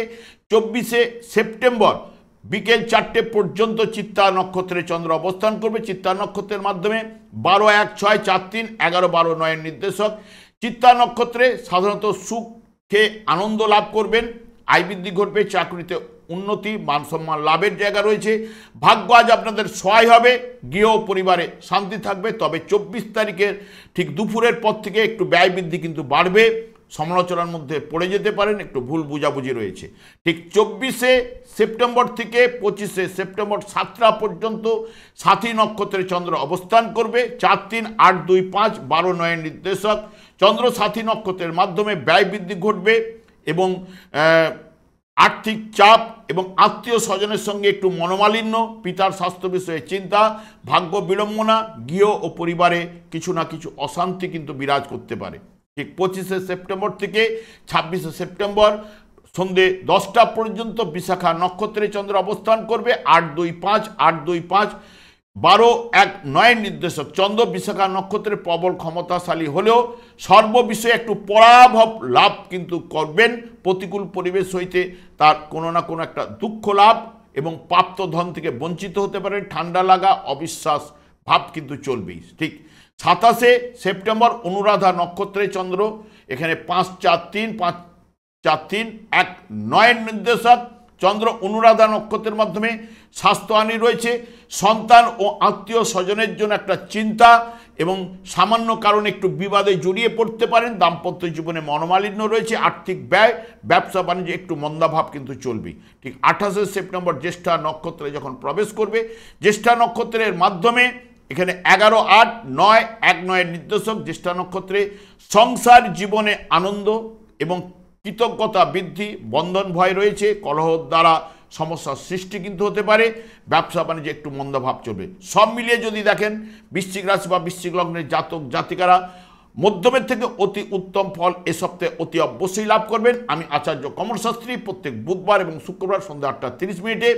24শে সেপ্টেম্বর বিকেল 4টে পর্যন্ত চিত্তা নক্ষত্রে চন্দ্র অবস্থান করবে। চিত্তা নক্ষত্রের মাধ্যমে 12, 1, 6, 4, 3, 11, 12, 9 নির্দেশক। চিত্তা নক্ষত্রে সাধারণত সুখে আনন্দ লাভ করবেন, আয় বৃদ্ধি ঘটবে, চাকরিতে উন্নতি, মান সম্মান লাভের জায়গা রয়েছে। ভাগ্য আজ আপনাদের সহায় হবে, গৃহ পরিবারে শান্তি থাকবে। তবে 24 তারিখের ঠিক দুপুরের পর থেকে একটু ব্যয় বৃদ্ধি কিন্তু বাড়বে, সমালোচনার মধ্যে পড়ে যেতে পারেন, একটু ভুল বুঝাবুঝি রয়েছে। ঠিক 24শে সেপ্টেম্বর থেকে 25শে সেপ্টেম্বর 7টা পর্যন্ত সাথী নক্ষত্রে চন্দ্র অবস্থান করবে। 4, 3, 8, 2, 5, 12, 9 নির্দেশক। চন্দ্র সাথী নক্ষত্রের মাধ্যমে ব্যয় বৃদ্ধি ঘটবে এবং আর্থিক চাপ এবং আত্মীয় স্বজনের সঙ্গে একটু মনোমালিন্য, পিতার স্বাস্থ্য বিষয়ে চিন্তা, ভাগ্য বিড়ম্বনা, গৃহ ও পরিবারে কিছু না কিছু অশান্তি কিন্তু বিরাজ করতে পারে। ঠিক 25শে সেপ্টেম্বর থেকে 26শে সেপ্টেম্বর সন্ধে 10টা পর্যন্ত বিশাখা নক্ষত্রে চন্দ্র অবস্থান করবে। 8-2-5 8-2-5 12-1-9 নির্দেশক চন্দ্র বিশাখা নক্ষত্রের প্রবল ক্ষমতাশালী হলেও সর্ববিষয়ে একটু পরাভব লাভ কিন্তু করবেন। প্রতিকূল পরিবেশ হইতে তার কোনো না কোনো একটা দুঃখ লাভ এবং প্রাপ্ত ধন থেকে বঞ্চিত হতে পারে। ঠান্ডা লাগা, অবিশ্বাস ভাব কিন্তু চলবেই। ঠিক 27শে সেপ্টেম্বর অনুরাধা নক্ষত্রে চন্দ্র, এখানে 5-4-3-5-4-3-1-9 নির্দেশক চন্দ্র অনুরাধা নক্ষত্রের মাধ্যমে স্বাস্থ্যহানি রয়েছে। সন্তান ও আত্মীয় স্বজনের জন্য একটা চিন্তা এবং সামান্য কারণে একটু বিবাদে জড়িয়ে পড়তে পারেন। দাম্পত্য জীবনে মনোমালিন্য রয়েছে। আর্থিক ব্যয়, ব্যবসা বাণিজ্যে একটু মন্দাভাব কিন্তু চলবে। ঠিক 28শে সেপ্টেম্বর জ্যেষ্ঠা নক্ষত্রে যখন প্রবেশ করবে, জ্যেষ্ঠা নক্ষত্রের মাধ্যমে এখানে 11-8-9-1-9 নির্দেশক জ্যেষ্ঠা নক্ষত্রে সংসার জীবনে আনন্দ এবং কৃতজ্ঞতা বৃদ্ধি, বন্ধন ভয় রয়েছে। কলহ দ্বারা সমস্যার সৃষ্টি কিন্তু হতে পারে। ব্যবসা বাণিজ্যে একটু মন্দাভাব চলবে। সব মিলিয়ে যদি দেখেন বৃশ্চিক রাশি বা বৃশ্চিক লগ্নের জাতক জাতিকারা মধ্যমের থেকে অতি উত্তম ফল এ সপ্তাহে অতি অবশ্যই লাভ করবেন। আমি আচার্য কমল শাস্ত্রী প্রত্যেক বুধবার এবং শুক্রবার সন্ধ্যা 8:30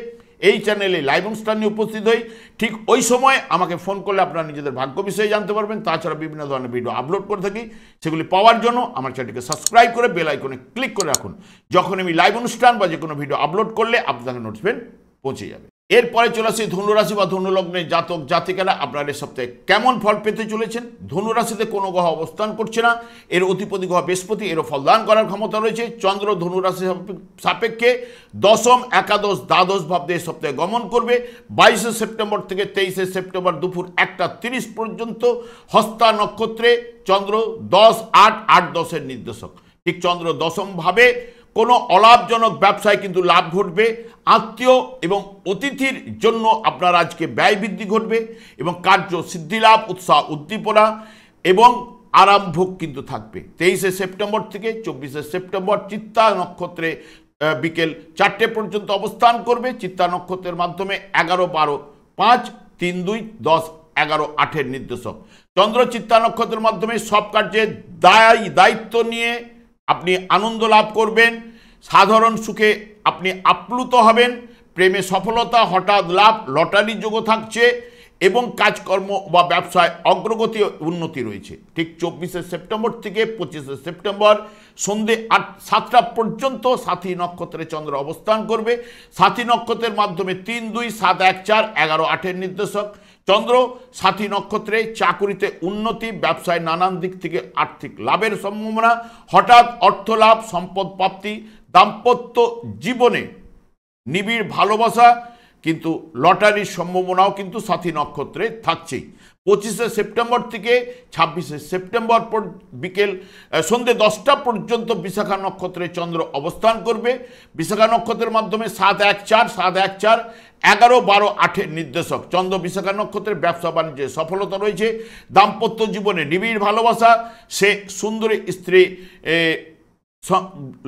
এই চ্যানেলে লাইভ অনুষ্ঠান নিয়ে উপস্থিত হই। ঠিক ওই সময় আমাকে ফোন করলে আপনারা নিজেদের ভাগ্য বিষয়ে জানতে পারবেন। তাছাড়া বিভিন্ন ধরনের ভিডিও আপলোড করে থাকি, সেগুলি পাওয়ার জন্য আমার চ্যানেলটিকে সাবস্ক্রাইব করে বেল আইকনে ক্লিক করে রাখুন। যখন আমি লাইভ অনুষ্ঠান বা যে কোনো ভিডিও আপলোড করলে আপনাদের নোটিফিকেশন পৌঁছে যাবে। এরপরে চলে আসি ধনুরাশি বা ধনুলগ্নের জাতক জাতিকারা আপনারা এই সপ্তাহে কেমন ফল পেতে চলেছেন। ধনুরাশিতে কোনো গ্রহ অবস্থান করছে না, এর অধিপতি গ্রহ বৃহস্পতি, এরও ফলদান করার ক্ষমতা রয়েছে। চন্দ্র ধনুরাশি সাপেক্ষে দশম, একাদশ, দ্বাদশ ভাব দিয়ে সপ্তাহে গমন করবে। 22শে সেপ্টেম্বর থেকে 23শে সেপ্টেম্বর দুপুর 1:30 পর্যন্ত হস্তা নক্ষত্রে চন্দ্র 10-8-8-10 নির্দেশক। ঠিক চন্দ্র দশম ভাবে কোনো অলাভজনক ব্যবসায় কিন্তু লাভ ঘটবে। আত্মীয় এবং অতিথির জন্য আপনার আজকে ব্যয় বৃদ্ধি ঘটবে এবং কার্য সিদ্ধি লাভ, উৎসাহ উদ্দীপনা এবং আরামভোগ কিন্তু থাকবে। 23শে সেপ্টেম্বর থেকে 24শে সেপ্টেম্বর চিত্তা নক্ষত্রে বিকেল 4টে পর্যন্ত অবস্থান করবে। চিত্তা নক্ষত্রের মাধ্যমে 11-12-5-3-2-10-11-8 নির্দেশক চন্দ্র চিত্তা নক্ষত্রের মাধ্যমে সব কার্যের দায়িত্ব নিয়ে আপনি আনন্দ লাভ করবেন। সাধারণ সুখে আপনি আপ্লুত হবেন। প্রেমে সফলতা, হঠাৎ লাভ, লটারি যোগও থাকছে এবং কাজকর্ম বা ব্যবসায় অগ্রগতি উন্নতি রয়েছে। ঠিক 24শে সেপ্টেম্বর থেকে 25শে সেপ্টেম্বর সন্ধে 7টা পর্যন্ত সাথী নক্ষত্রে চন্দ্র অবস্থান করবে। সাথী নক্ষত্রের মাধ্যমে 3-2-7-1-4-11-8 নির্দেশক চন্দ্র সাথী নক্ষত্রে চাকুরিতে উন্নতি, ব্যবসায় নানান দিক থেকে আর্থিক লাভের সম্ভাবনা, হঠাৎ অর্থ লাভ, সম্পদ প্রাপ্তি, দাম্পত্য জীবনে নিবিড় ভালোবাসা, কিন্তু লটারির সম্ভাবনাও কিন্তু সাথী নক্ষত্রে থাকছেই। 25শে সেপ্টেম্বর থেকে 26শে সেপ্টেম্বর বিকেল সন্ধে 10টা পর্যন্ত বিশাখা নক্ষত্রে চন্দ্র অবস্থান করবে। বিশাখা নক্ষত্রের মাধ্যমে 7-1-4-7-1-4-11-12-8 নির্দেশক চন্দ্র বিশাখা নক্ষত্রের ব্যবসা বাণিজ্যে সফলতা রয়েছে। দাম্পত্য জীবনে নিবিড় ভালোবাসা, সে সুন্দরী স্ত্রী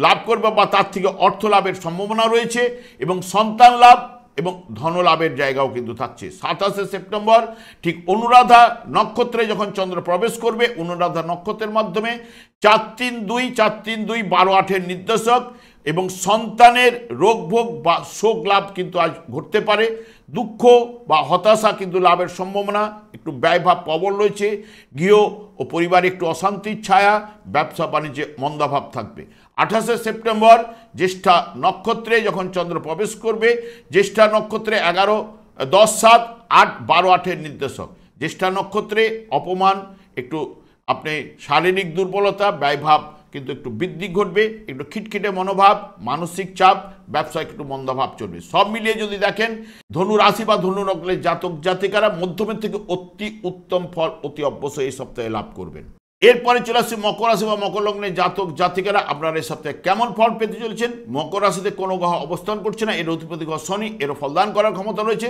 লাভ করবে বা তার থেকে অর্থ লাভের সম্ভাবনা রয়েছে এবং সন্তান লাভ এবং ধনলাভের জায়গাও কিন্তু থাকছে। 27শে সেপ্টেম্বর ঠিক অনুরাধা নক্ষত্রে যখন চন্দ্র প্রবেশ করবে, অনুরাধা নক্ষত্রের মাধ্যমে 4-3-2-4-3-2-12-8 নির্দেশক এবং সন্তানের রোগভোগ বা শোক লাভ কিন্তু আজ ঘটতে পারে। দুঃখ বা হতাশা কিন্তু লাভের সম্ভাবনা, একটু ব্যয়ভাব প্রবল রয়েছে। গৃহ ও পরিবারে একটু অশান্তির ছায়া, ব্যবসা বাণিজ্যে মন্দাভাব থাকবে। 28শে সেপ্টেম্বর জ্যেষ্ঠা নক্ষত্রে যখন চন্দ্র প্রবেশ করবে, জ্যেষ্ঠা নক্ষত্রে 11-10-7-8-12-8 নির্দেশক জ্যেষ্ঠা নক্ষত্রে অপমান, একটু আপনি শারীরিক দুর্বলতা, ব্যয়ভাব কিন্তু একটু বৃদ্ধি ঘটবে, একটু খিটখিটে মনোভাব, মানসিক চাপ, ব্যবসায় একটু মন্দাভাব চলবে। সব মিলিয়ে যদি দেখেন ধনু রাশি বা ধনু লগ্নের জাতক জাতিকারা মধ্যমের থেকে অতি উত্তম ফল অতি অবশ্যই এই সপ্তাহে লাভ করবেন। এরপরে চলে আসছে মকর রাশি বা মকর লগ্নের জাতক জাতিকারা আপনারা এই সপ্তাহে কেমন ফল পেতে চলেছেন। মকর রাশিতে কোনো গ্রহ অবস্থান করছে না, এর অধিপতি গ্রহ শনি, এরও ফলদান করার ক্ষমতা রয়েছে।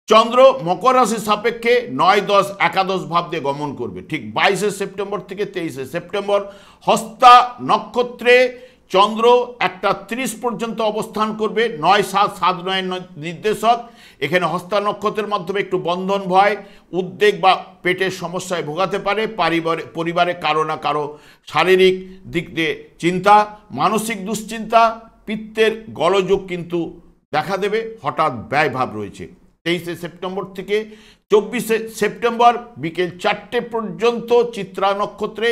চন্দ্র মকর রাশির সাপেক্ষে 9-10-11 ভাব দিয়ে গমন করবে। ঠিক 22শে সেপ্টেম্বর থেকে 23শে সেপ্টেম্বর হস্তা নক্ষত্রে চন্দ্র 1:30 পর্যন্ত অবস্থান করবে। 9-7-7-9 নির্দেশক এখানে হস্তা নক্ষত্রের মাধ্যমে একটু বন্ধন ভয়, উদ্বেগ বা পেটের সমস্যায় ভোগাতে পারে। পরিবারে কারো না কারো শারীরিক দিক দিয়ে চিন্তা, মানসিক দুশ্চিন্তা, পিত্তের গলযোগ কিন্তু দেখা দেবে। হঠাৎ ব্যয়ভাব রয়েছে। 23শে সেপ্টেম্বর থেকে 24শে সেপ্টেম্বর বিকেল 4টে পর্যন্ত চিত্রা নক্ষত্রে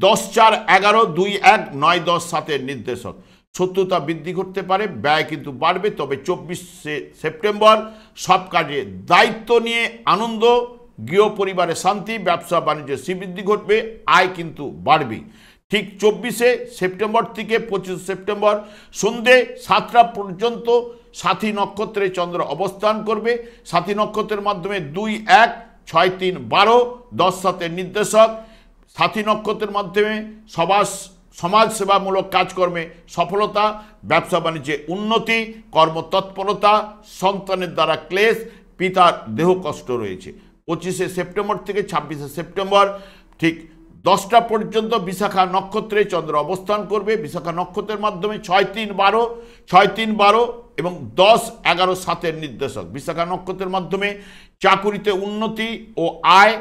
10-4-11, 2-1, 9-10, 7-এর নির্দেশক। শত্রুতা বৃদ্ধি করতে পারে, ব্যয় কিন্তু বাড়বে। তবে 24শে সেপ্টেম্বর সব কাজে দায়িত্ব নিয়ে আনন্দ, গৃহ পরিবারে শান্তি, ব্যবসা বাণিজ্যে শ্রীবৃদ্ধি ঘটবে, আয় কিন্তু বাড়বে। ঠিক 24শে সেপ্টেম্বর থেকে 25শে সেপ্টেম্বর সন্ধে 7টা পর্যন্ত সাথী নক্ষত্রে চন্দ্র অবস্থান করবে। সাথী নক্ষত্রের মাধ্যমে 2-1, 6-3, 12, 10-7-এর নির্দেশক। সাথী নক্ষত্রের মাধ্যমে সমাজ সেবামূলক কাজকর্মে সফলতা, ব্যবসা বাণিজ্যে উন্নতি, কর্মতৎপরতা, সন্তানের দ্বারা ক্লেশ, পিতার দেহ কষ্ট রয়েছে। 25শে সেপ্টেম্বর থেকে 26শে সেপ্টেম্বর ঠিক 10টা পর্যন্ত বিশাখা নক্ষত্রে চন্দ্র অবস্থান করবে। বিশাখা নক্ষত্রের মাধ্যমে 6-3-12, 6-3-12 এবং 10-11, 7-এর নির্দেশক। বিশাখা নক্ষত্রের মাধ্যমে চাকুরিতে উন্নতি ও আয়,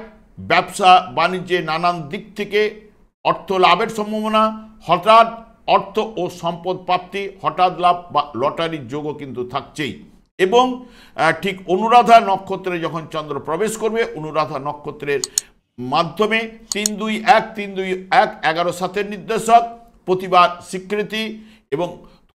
ব্যবসা বাণিজ্যে নানান দিক থেকে অর্থ লাভের সম্ভাবনা, হঠাৎ অর্থ ও সম্পদ প্রাপ্তি, হঠাৎ লাভ বা লটারির যোগও কিন্তু থাকছেই। এবং ঠিক অনুরাধা নক্ষত্রে যখন চন্দ্র প্রবেশ করবে, অনুরাধা নক্ষত্রের মাধ্যমে 3-2-1, 3-2-1, 11-7-এর নির্দেশক। প্রতিবার স্বীকৃতি এবং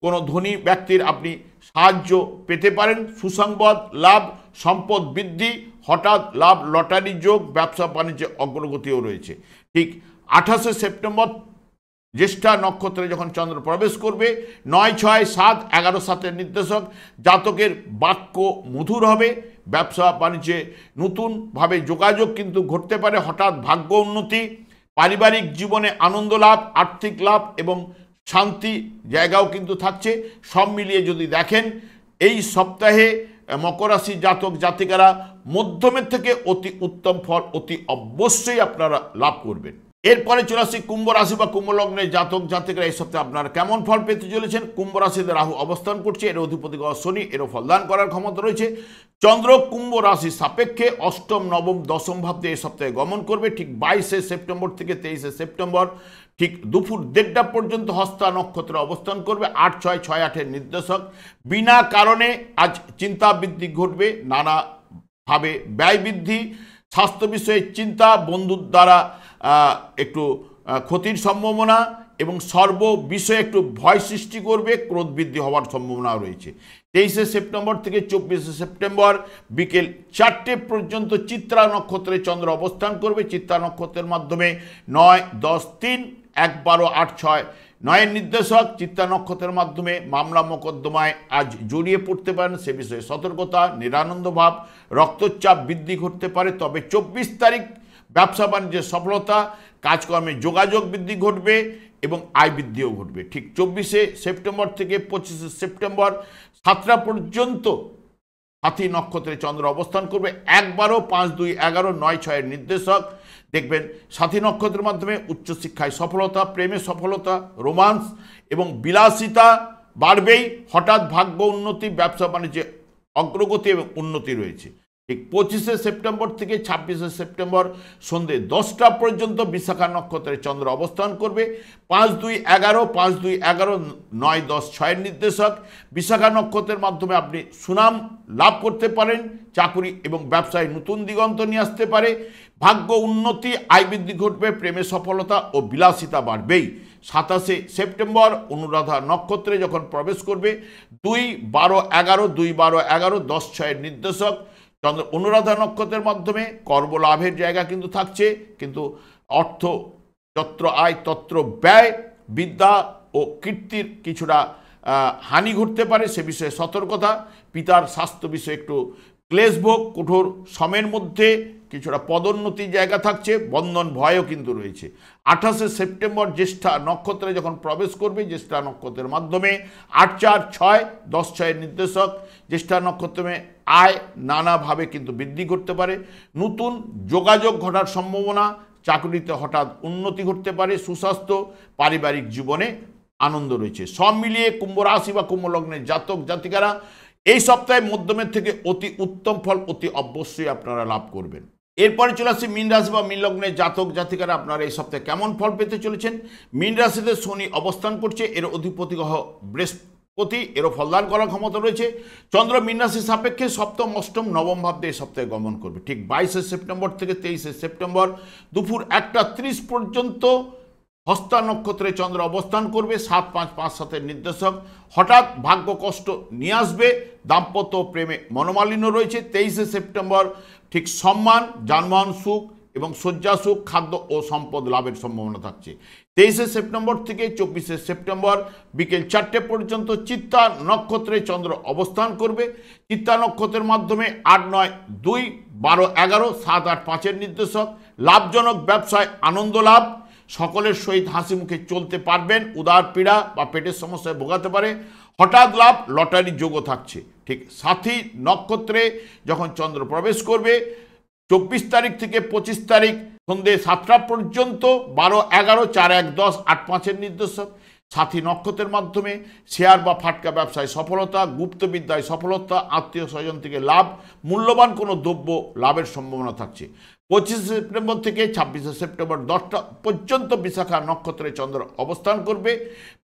কোনো ধনী ব্যক্তির আপনি সাহায্য পেতে পারেন। সুসংবাদ লাভ, সম্পদ বৃদ্ধি, হঠাৎ লাভ, লটারি যোগ, ব্যবসা বাণিজ্যে অগ্রগতিও রয়েছে। ঠিক 28শে সেপ্টেম্বর জ্যেষ্ঠা নক্ষত্রে যখন চন্দ্র প্রবেশ করবে, 9-6-7-11-7-এর নির্দেশক। জাতকের বাক্য মধুর হবে, ব্যবসা বাণিজ্যে নতুনভাবে যোগাযোগ কিন্তু ঘটতে পারে, হঠাৎ ভাগ্য উন্নতি, পারিবারিক জীবনে আনন্দ লাভ, আর্থিক লাভ এবং শান্তি জায়গাও কিন্তু থাকছে। সব মিলিয়ে যদি দেখেন এই সপ্তাহে মকর রাশি জাতক জাতিকারা মধ্যমের থেকে অতি উত্তম ফল অতি অবশ্যই আপনারা লাভ করবেন। এরপরে চলে আসি কুম্ভ রাশি বা কুম্ভ লগ্নের জাতক জাতিকারা এই সপ্তাহে আপনারা কেমন ফল পেতে চলেছেন। কুম্ভ রাশিতে রাহু অবস্থান করছে, এর অধিপতি গ্রহ শনি, এরও ফলদান করার ক্ষমতা রয়েছে। চন্দ্র কুম্ভ রাশি সাপেক্ষে অষ্টম, নবম, দশম ভাবতে এই সপ্তাহে গমন করবে। ঠিক 22শে সেপ্টেম্বর থেকে 23শে সেপ্টেম্বর ঠিক দুপুর 1:30 পর্যন্ত হস্তা নক্ষত্রে অবস্থান করবে। 8-6-6-8-এর নির্দেশক। বিনা কারণে আজ চিন্তা বৃদ্ধি ঘটবে, নানাভাবে ব্যয় বৃদ্ধি, স্বাস্থ্য বিষয়ে চিন্তা, বন্ধুর দ্বারা একটু ক্ষতির সম্ভাবনা এবং সর্ব বিষয়ে একটু ভয় সৃষ্টি করবে, ক্রোধ বৃদ্ধি হওয়ার সম্ভাবনা রয়েছে। 23শে সেপ্টেম্বর থেকে 24শে সেপ্টেম্বর বিকেল 4টে পর্যন্ত চিত্রা নক্ষত্রে চন্দ্র অবস্থান করবে। চিত্রা নক্ষত্রের মাধ্যমে 9-10-3-1-12-8-6-9-এর নির্দেশক। চিত্রা নক্ষত্রের মাধ্যমে মামলা মোকদ্দমায় আজ জড়িয়ে পড়তে পারেন, সে বিষয়ে সতর্কতা, নিরানন্দ ভাব, রক্তচাপ বৃদ্ধি ঘটতে পারে। তবে 24 তারিখ ব্যবসা বাণিজ্যের সফলতা, কাজকর্মে যোগাযোগ বৃদ্ধি ঘটবে এবং আয় বৃদ্ধিও ঘটবে। ঠিক 24শে সেপ্টেম্বর থেকে 25শে সেপ্টেম্বর 7টা পর্যন্ত সাথী নক্ষত্রে চন্দ্র অবস্থান করবে। 1-12-5-2-11-9-6-এর নির্দেশক। দেখবেন সাথী নক্ষত্রের মাধ্যমে উচ্চশিক্ষায় সফলতা, প্রেমে সফলতা, রোমান্স এবং বিলাসিতা বাড়বেই। হঠাৎ ভাগ্য উন্নতি, ব্যবসা বাণিজ্যে অগ্রগতি এবং উন্নতি রয়েছে। ঠিক 25শে সেপ্টেম্বর থেকে 26শে সেপ্টেম্বর সন্ধে 10টা পর্যন্ত বিশাখা নক্ষত্রে চন্দ্র অবস্থান করবে। 5-2-11, 5-2-11, 9-10-6-এর নির্দেশক। বিশাখা নক্ষত্রের মাধ্যমে আপনি সুনাম লাভ করতে পারেন, চাকুরি এবং ব্যবসায় নতুন দিগন্ত নিয়ে আসতে পারে, ভাগ্য উন্নতি, আয় বৃদ্ধি ঘটবে, প্রেমে সফলতা ও বিলাসিতা বাড়বেই। 27শে সেপ্টেম্বর অনুরাধা নক্ষত্রে যখন প্রবেশ করবে, 2-12-11, 2-12-11, 10-6-এর নির্দেশক। চন্দ্র অনুরাধা নক্ষত্রের মাধ্যমে কর্মলাভের জায়গা কিন্তু থাকছে, কিন্তু অর্থ যত্র আয় তত্র ব্যয়, বিদ্যা ও কীর্তির কিছুটা হানি ঘটতে পারে, সে বিষয়ে সতর্কতা। পিতার স্বাস্থ্য বিষয়ে একটু ক্লেশভোগ, কঠোর সময়ের মধ্যে কিছুটা পদোন্নতির জায়গা থাকছে, বন্ধন ভয়ও কিন্তু রয়েছে। 28শে সেপ্টেম্বর জ্যেষ্ঠা নক্ষত্রে যখন প্রবেশ করবে, জ্যেষ্ঠা নক্ষত্রের মাধ্যমে 8-4-6-10-6-এর নির্দেশক। জ্যেষ্ঠা নক্ষত্রে আয় নানাভাবে কিন্তু বৃদ্ধি করতে পারে, নতুন যোগাযোগ ঘটার সম্ভাবনা, চাকরিতে হঠাৎ উন্নতি ঘটতে পারে, সুস্বাস্থ্য, পারিবারিক জীবনে আনন্দ রয়েছে। সব মিলিয়ে কুম্ভ রাশি বা কুম্ভ লগ্নের জাতক জাতিকারা এই সপ্তাহে মধ্যমের থেকে অতি উত্তম ফল অতি অবশ্যই আপনারা লাভ করবেন। এরপরে চলে আসছি মীন রাশি বা মীন লগ্নের জাতক জাতিকারা আপনারা এই সপ্তাহে কেমন ফল পেতে চলেছেন। মীন রাশিতে শনি অবস্থান করছে, এর অধিপতি গ্রহ বৃহস্পতি, এরও ফলদান করার ক্ষমতা রয়েছে। চন্দ্র মীন রাশির সাপেক্ষে সপ্তম অষ্টম নবম ভাব দিয়ে এই সপ্তাহে গমন করবে। ঠিক 22শে সেপ্টেম্বর থেকে 23শে সেপ্টেম্বর দুপুর 1:30 পর্যন্ত হস্তা নক্ষত্রে চন্দ্র অবস্থান করবে। 7-5-5-7 নির্দেশক হঠাৎ ভাগ্য কষ্ট নিয়ে আসবে। দাম্পত্য প্রেমে মনোমালিন্য রয়েছে। 23শে সেপ্টেম্বর ঠিক সম্মান, যানবাহন সুখ এবং শয্যা সুখ, খাদ্য ও সম্পদ লাভের সম্ভাবনা থাকছে। 23শে সেপ্টেম্বর থেকে 24শে সেপ্টেম্বর বিকেল 4টে পর্যন্ত চিত্তা নক্ষত্রে চন্দ্র অবস্থান করবে। চিত্তা নক্ষত্রের মাধ্যমে 8-9-2, 12-11, 7-8-5-এর নির্দেশক। লাভজনক ব্যবসায় আনন্দ লাভ, সকলের সহিত হাসি মুখে চলতে পারবেন। উদার পীড়া বা পেটের সমস্যায় ভোগাতে পারে। হঠাৎ লাভ, লটারি যোগও থাকছে। ঠিক সাথী নক্ষত্রে যখন চন্দ্র প্রবেশ করবে 24 তারিখ থেকে 25 তারিখ সন্ধ্যে 7টা পর্যন্ত 12-11, 4-1-10, 8-5-এর নির্দেশক। সাথী নক্ষত্রের মাধ্যমে শেয়ার বা ফাটকা ব্যবসায় সফলতা, গুপ্তবিদ্যায় সফলতা, আত্মীয় স্বজন থেকে লাভ, মূল্যবান কোনো দ্রব্য লাভের সম্ভাবনা থাকছে। 25শে সেপ্টেম্বর থেকে 26শে সেপ্টেম্বর 10টা পর্যন্ত বিশাখা নক্ষত্রে চন্দ্র অবস্থান করবে।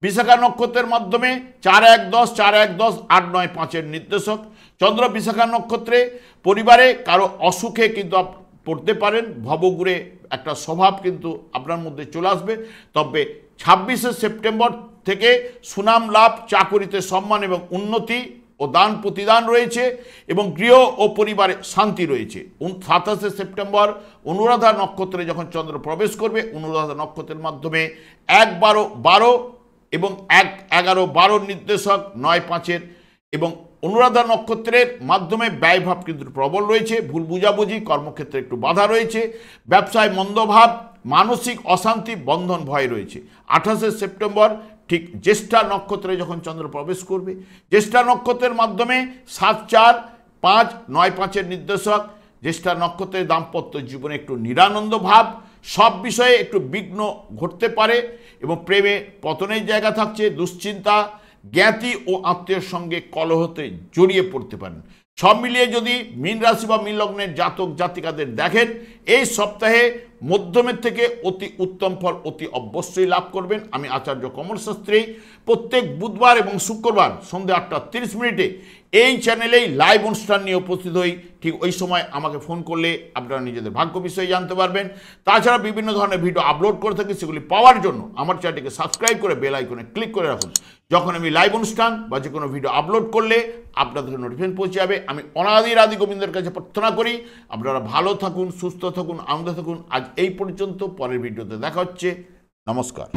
বিশাখা নক্ষত্রের মাধ্যমে 4-1-10, 4-1-10, 8-9-5-এর নির্দেশক। চন্দ্র বিশাখা নক্ষত্রে পরিবারে কারো অসুখে কিন্তু পড়তে পারেন। ভবঘুরে একটা স্বভাব কিন্তু আপনার মধ্যে চলে আসবে। তবে 26শে সেপ্টেম্বর থেকে সুনাম লাভ, চাকুরিতে সম্মান এবং উন্নতি ও দান প্রতিদান রয়েছে এবং গৃহ ও পরিবারে শান্তি রয়েছে। 27শে সেপ্টেম্বর অনুরাধা নক্ষত্রে যখন চন্দ্র প্রবেশ করবে, অনুরাধা নক্ষত্রের মাধ্যমে 1-12-12 এবং 1-11-12 নির্দেশক, 9-5-এর এবং অনুরাধা নক্ষত্রের মাধ্যমে ব্যয়ভাব কিন্তু প্রবল রয়েছে। ভুল বুঝাবুঝি, কর্মক্ষেত্রে একটু বাধা রয়েছে। ব্যবসায় মন্দভাব, মানসিক অশান্তি, বন্ধন ভয় রয়েছে। 28শে সেপ্টেম্বর ঠিক জ্যেষ্ঠা নক্ষত্রে যখন চন্দ্র প্রবেশ করবে, জ্যেষ্ঠা নক্ষত্রের মাধ্যমে 7-4-5, 9-5-এর নির্দেশক। জ্যেষ্ঠা নক্ষত্রের দাম্পত্য জীবনে একটু নিরানন্দ ভাব, সব বিষয়ে একটু বিঘ্ন ঘটতে পারে এবং প্রেমে পতনের জায়গা থাকছে। দুশ্চিন্তা, জ্ঞাতি ও আত্মীয়ের সঙ্গে কলহতে জড়িয়ে পড়তে পারেন। সব মিলিয়ে যদি মীন রাশি বা মীন লগ্নের জাতক জাতিকাদের দেখেন, এই সপ্তাহে মধ্যমের থেকে অতি উত্তম ফল অতি অবশ্যই লাভ করবেন। আমি আচার্য কমল শাস্ত্রী প্রত্যেক বুধবার এবং শুক্রবার সন্ধ্যে 8:30 এই চ্যানেলেই লাইভ অনুষ্ঠান নিয়ে উপস্থিত হই। ঠিক ওই সময় আমাকে ফোন করলে আপনারা নিজেদের ভাগ্য বিষয়ে জানতে পারবেন। তাছাড়া বিভিন্ন ধরনের ভিডিও আপলোড করে থাকি, সেগুলি পাওয়ার জন্য আমার চ্যানেলটিকে সাবস্ক্রাইব করে বেল আইকনে ক্লিক করে রাখুন। যখন আমি লাইভ অনুষ্ঠান বা যে কোনো ভিডিও আপলোড করলে আপনাদের নোটিফিকেশন পৌঁছে যাবে। আমি অনাদির আদি গোবিন্দের কাছে প্রার্থনা করি আপনারা ভালো থাকুন, সুস্থ থাকুন, আনন্দ থাকুন। আজ এই পর্যন্ত, পরের ভিডিওতে দেখা হচ্ছে। নমস্কার।